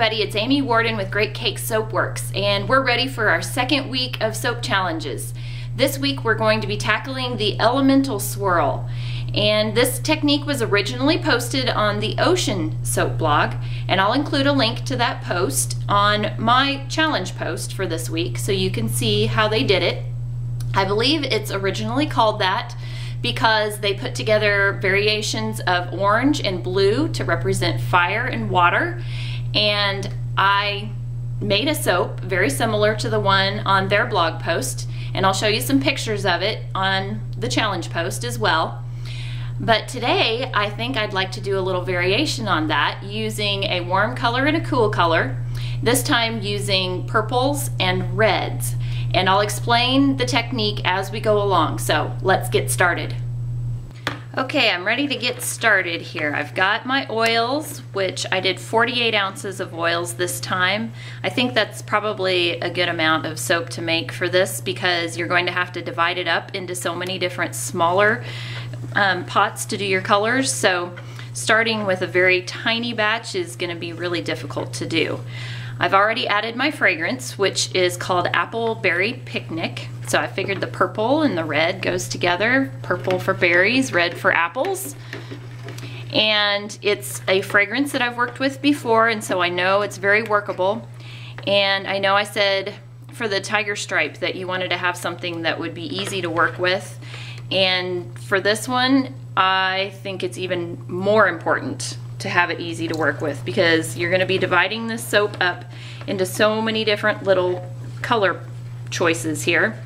everybody, it's Amy Warden with Great Cake Soap Works, and we're ready for our second week of soap challenges. This week we're going to be tackling the Elemental Swirl, and this technique was originally posted on the Ocean Soap blog, and I'll include a link to that post on my challenge post for this week so you can see how they did it. I believe it's originally called that because they put together variations of orange and blue to represent fire and water, and I made a soap very similar to the one on their blog post, and I'll show you some pictures of it on the challenge post as well. But today I think I'd like to do a little variation on that using a warm color and a cool color, this time using purples and reds. And I'll explain the technique as we go along, so let's get started. Okay, I'm ready to get started here. I've got my oils, which I did 48 ounces of oils this time. I think that's probably a good amount of soap to make for this because you're going to have to divide it up into so many different smaller pots to do your colors. So starting with a very tiny batch is going to be really difficult to do. I've already added my fragrance, which is called Apple Berry Picnic. So I figured the purple and the red goes together. Purple for berries, red for apples. And it's a fragrance that I've worked with before, and so I know it's very workable. And I know I said for the tiger stripe that you wanted to have something that would be easy to work with. And for this one, I think it's even more important to have it easy to work with because you're going to be dividing this soap up into so many different little color choices here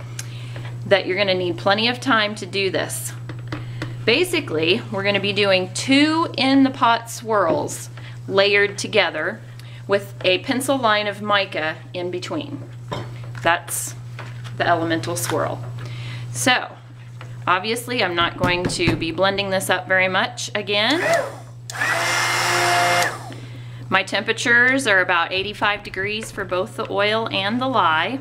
that you're going to need plenty of time to do this. Basically, we're going to be doing 2 in the pot swirls layered together with a pencil line of mica in between. That's the Elemental Swirl. So obviously I'm not going to be blending this up very much again. My temperatures are about 85 degrees for both the oil and the lye.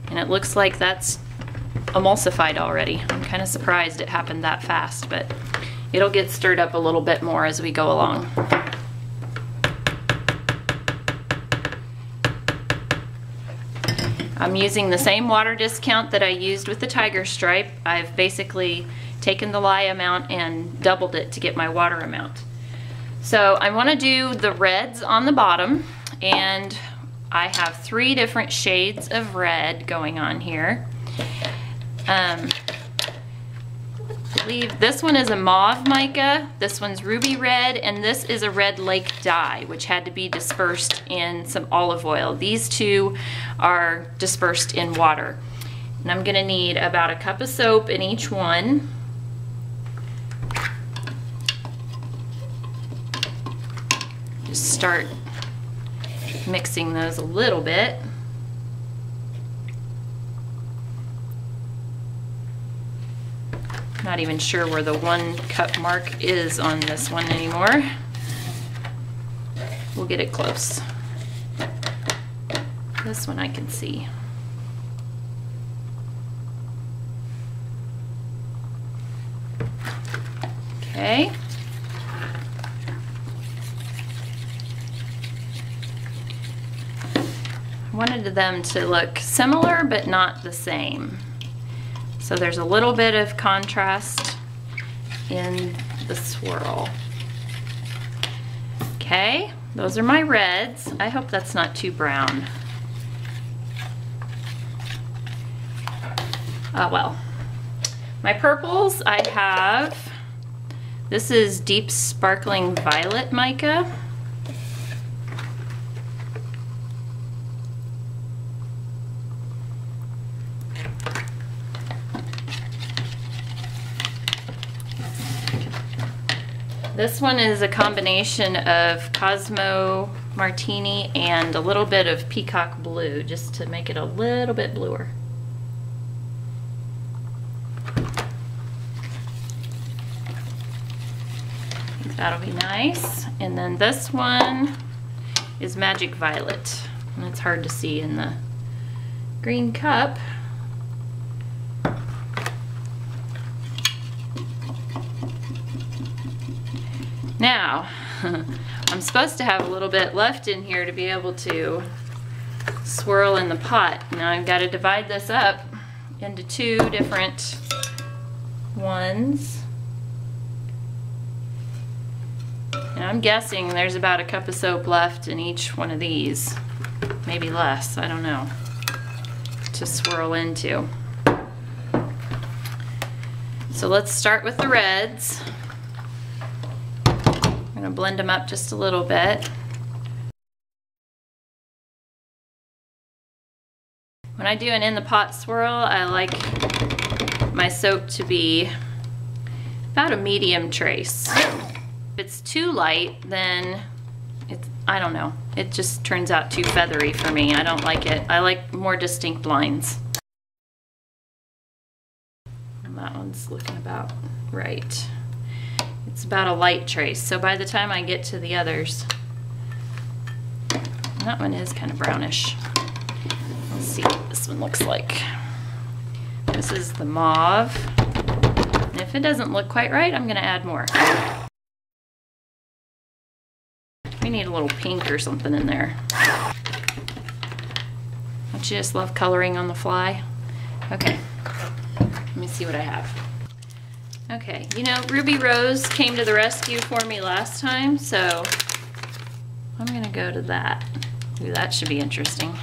And it looks like that's emulsified already. I'm kind of surprised it happened that fast, but it'll get stirred up a little bit more as we go along. I'm using the same water discount that I used with the tiger stripe. I've basically taken the lye amount and doubled it to get my water amount. So I want to do the reds on the bottom, and I have 3 different shades of red going on here. I believe this one is a mauve mica, this one's ruby red, and this is a red lake dye, which had to be dispersed in some olive oil. These 2 are dispersed in water. And I'm going to need about a cup of soap in each one. Just start mixing those a little bit. Not even sure where the 1 cup mark is on this one anymore. We'll get it close. This one I can see. Okay. I wanted them to look similar but not the same. So there's a little bit of contrast in the swirl. Okay, those are my reds. I hope that's not too brown. Oh well. My purples, I have, this is Deep Sparkling Violet Mica. This one is a combination of Cosmo Martini and a little bit of Peacock Blue, just to make it a little bit bluer. I think that'll be nice. And then this one is Magic Violet, and it's hard to see in the green cup. Now, I'm supposed to have a little bit left in here to be able to swirl in the pot. Now I've got to divide this up into 2 different ones. And I'm guessing there's about a cup of soap left in each one of these. Maybe less, I don't know, to swirl into. So let's start with the reds. I'm gonna blend them up just a little bit. When I do an in the pot swirl, I like my soap to be about a medium trace. If it's too light, then I don't know, it just turns out too feathery for me. I don't like it. I like more distinct lines. And that one's looking about right. It's about a light trace, so by the time I get to the others, that one is kind of brownish. Let's see what this one looks like. This is the mauve. And if it doesn't look quite right, I'm gonna add more. We need a little pink or something in there. Don't you just love coloring on the fly? Okay, let me see what I have. Okay, you know, Ruby Rose came to the rescue for me last time, so I'm gonna go to that. Ooh, that should be interesting.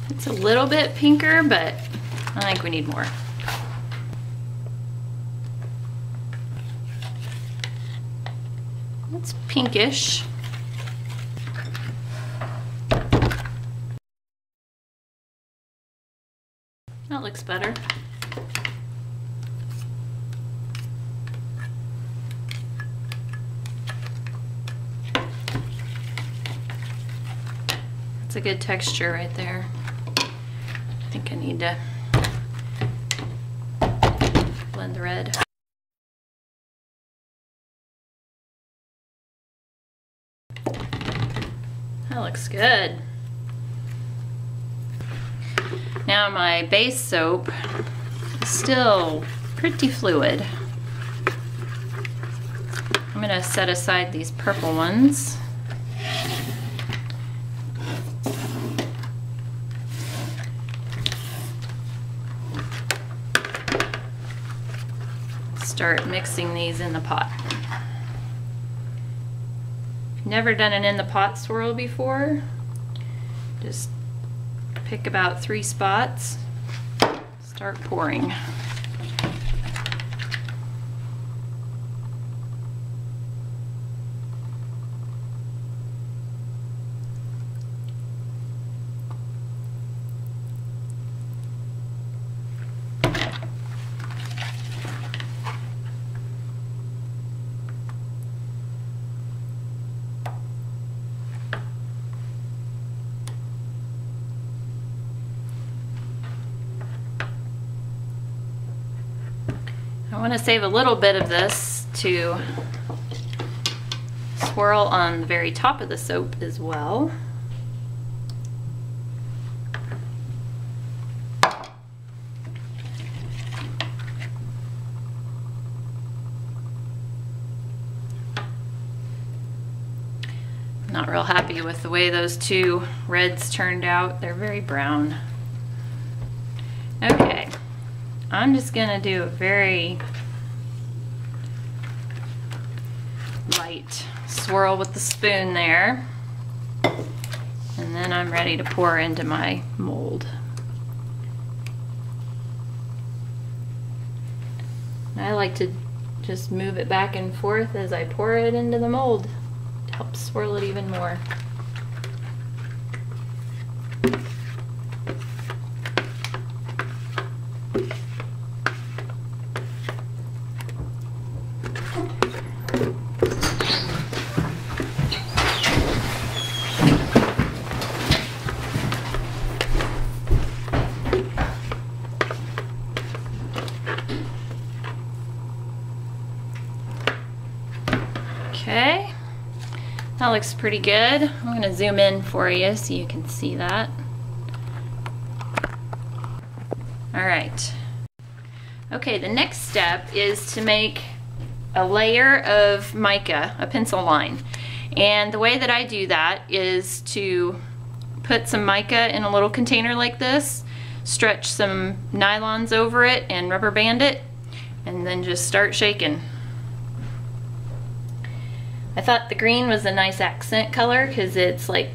It's a little bit pinker, but I think we need more. It's pinkish. That looks better. It's a good texture right there. I think I need to blend the red. That looks good. Now my base soap is still pretty fluid. I'm gonna set aside these purple ones. Start mixing these in the pot. Never done an in the pot swirl before, just pick about 3 spots, start pouring. I want to save a little bit of this to swirl on the very top of the soap as well. Not real happy with the way those 2 reds turned out. They're very brown. Okay. I'm just gonna do a very light swirl with the spoon there, and then I'm ready to pour into my mold. I like to just move it back and forth as I pour it into the mold to help swirl it even more. Okay, that looks pretty good. I'm going to zoom in for you so you can see that. All right. Okay, the next step is to make a layer of mica, a pencil line. And the way that I do that is to put some mica in a little container like this, stretch some nylons over it and rubber band it, and then just start shaking. I thought the green was a nice accent color because it's like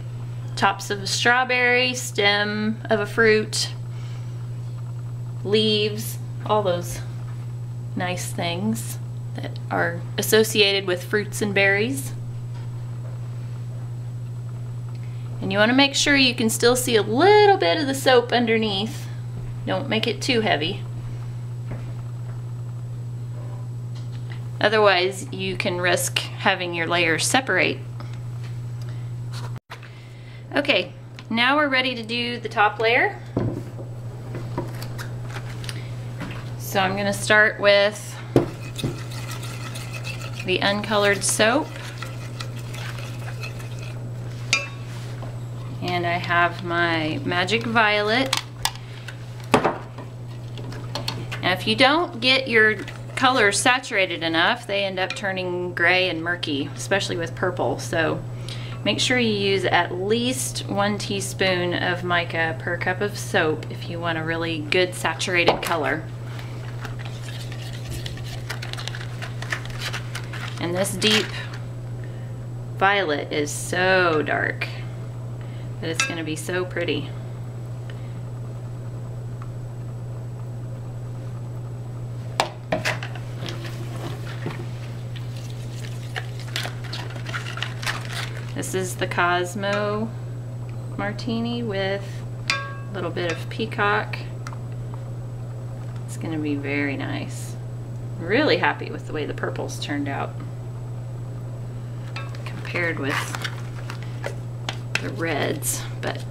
tops of a strawberry, stem of a fruit, leaves, all those nice things that are associated with fruits and berries. And you want to make sure you can still see a little bit of the soap underneath. Don't make it too heavy. Otherwise, you can risk having your layers separate. Okay, now we're ready to do the top layer. So I'm going to start with the uncolored soap. And I have my Magic Violet. Now if you don't get your colors saturated enough, they end up turning gray and murky, especially with purple. So make sure you use at least 1 teaspoon of mica per cup of soap if you want a really good saturated color. And this deep violet is so dark that it's going to be so pretty. This is the Cosmo Martini with a little bit of peacock. It's going to be very nice. Really happy with the way the purples turned out compared with the reds, but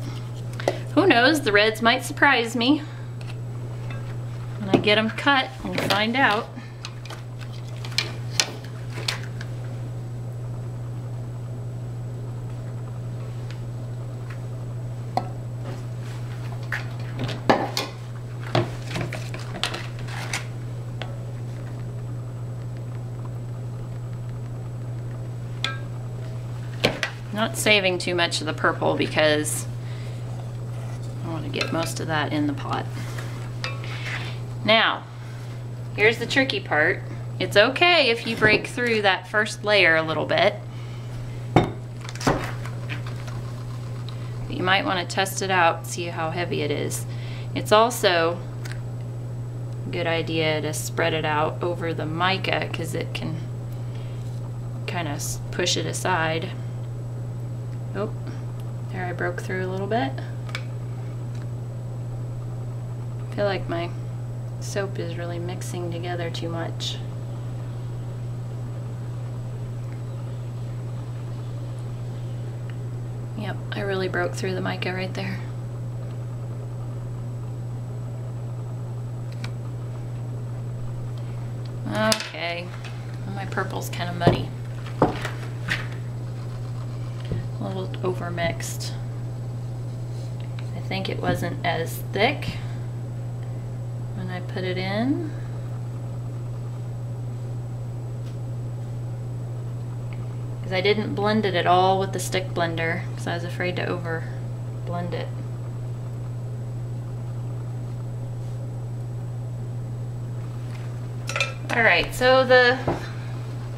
who knows, the reds might surprise me. When I get them cut, we'll find out. Not saving too much of the purple because I want to get most of that in the pot. Now, here's the tricky part. It's okay if you break through that first layer a little bit. But you might want to test it out, see how heavy it is. It's also a good idea to spread it out over the mica because it can kind of push it aside. Oh, there I broke through a little bit. I feel like my soap is really mixing together too much. Yep, I really broke through the mica right there. Okay, well, my purple's kind of muddy. A little over mixed. I think it wasn't as thick when I put it in. Because I didn't blend it at all with the stick blender because I was afraid to over blend it. Alright, so the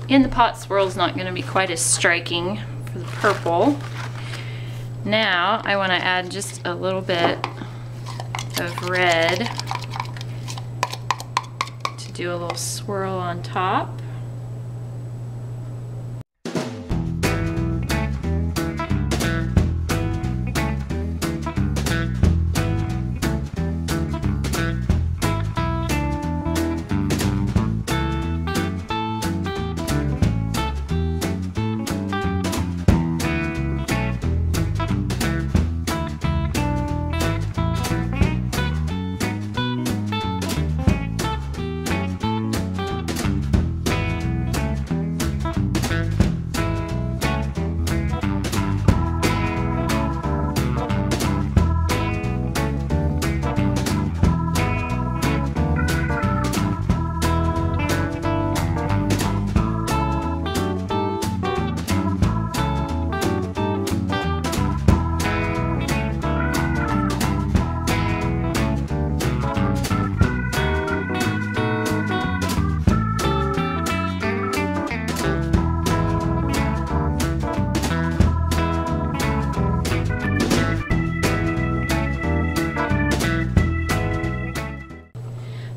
in the pot swirl is not going to be quite as striking for the purple. Now I want to add just a little bit of red to do a little swirl on top.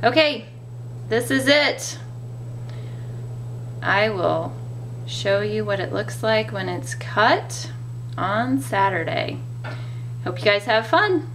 Okay, this is it. I will show you what it looks like when it's cut on Saturday. Hope you guys have fun.